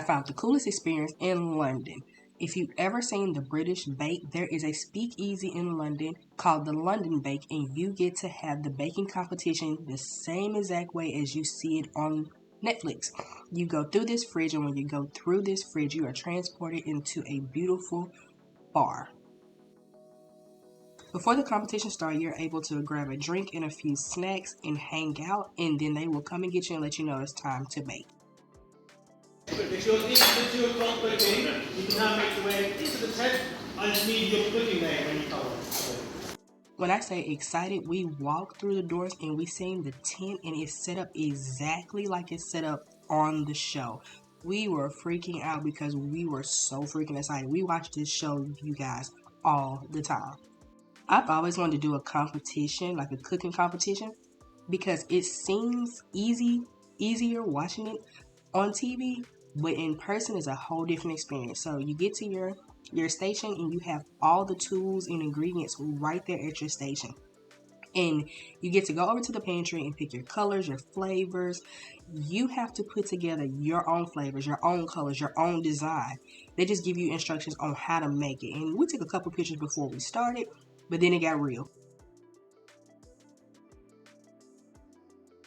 I found the coolest experience in London. If you've ever seen the British Bake, there is a speakeasy in London called the London Bake, and you get to have the baking competition the same exact way as you see it on Netflix. You go through this fridge, and when you go through this fridge, you are transported into a beautiful bar. Before the competition starts, you're able to grab a drink and a few snacks and hang out, and then they will come and get you and let you know it's time to bake. If you're leaving the 2 o'clock booking, you can now make your way into the tent. I just need your booking name when you come on. When I say excited, we walked through the doors and we seen the tent, and it's set up exactly like it's set up on the show. We were freaking out because we were so freaking excited. We watched this show, you guys, all the time. I've always wanted to do a competition, like a cooking competition, because it seems easier watching it on TV, but in person is a whole different experience. So you get to your station and you have all the tools and ingredients right there at your station. And you get to go over to the pantry and pick your colors, your flavors. You have to put together your own flavors, your own colors, your own design. They just give you instructions on how to make it. And we took a couple pictures before we started, but then it got real.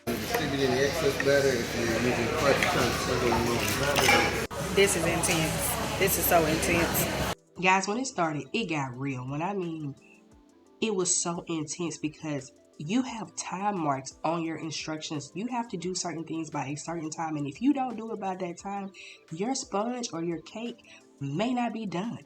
Distributing the excess batter if you're using This is intense. This is so intense. Guys, when it started, it got real. When I mean, it was so intense because you have time marks on your instructions. You have to do certain things by a certain time, and if you don't do it by that time, your sponge or your cake may not be done.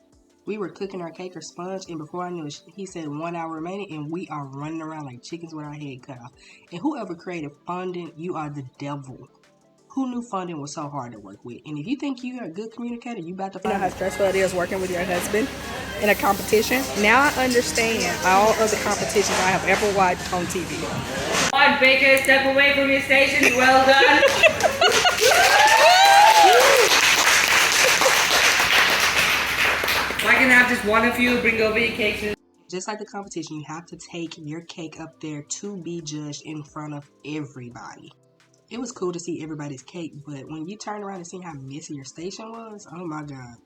We were cooking our cake or sponge, and before I knew it, he said 1 hour remaining, and we are running around like chickens with our head cut off. And whoever created fondant, you are the devil. Who knew fondant was so hard to work with? And if you think you're a good communicator, you about to find You know how stressful it is working with your husband in a competition? Now I understand all of the competitions I have ever watched on TV. Come on, Baker, step away from your station. Well done. If I can have just one of you bring over your cakes. Just like the competition, you have to take your cake up there to be judged in front of everybody. It was cool to see everybody's cake, but when you turn around and see how messy your station was, oh my God.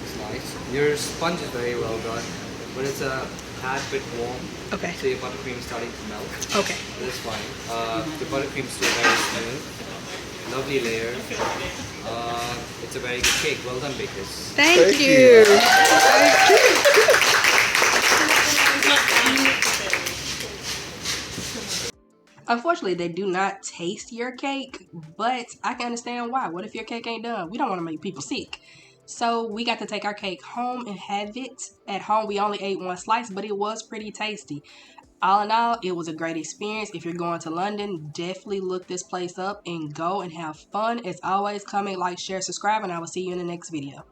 It's nice. Your sponge is very well done, but it's a tad bit warm. Okay. So your buttercream is starting to melt. Okay. But it's fine. The buttercream is still very smooth. Lovely layer. It's a very good cake. Well done, bakers. Thank you. Unfortunately, they do not taste your cake, but I can understand why. What if your cake ain't done? We don't want to make people sick. So we got to take our cake home and have it. At home, we only ate 1 slice, but it was pretty tasty. All in all, it was a great experience. If you're going to London, definitely look this place up and go and have fun. As always, comment, like, share, subscribe, and I will see you in the next video.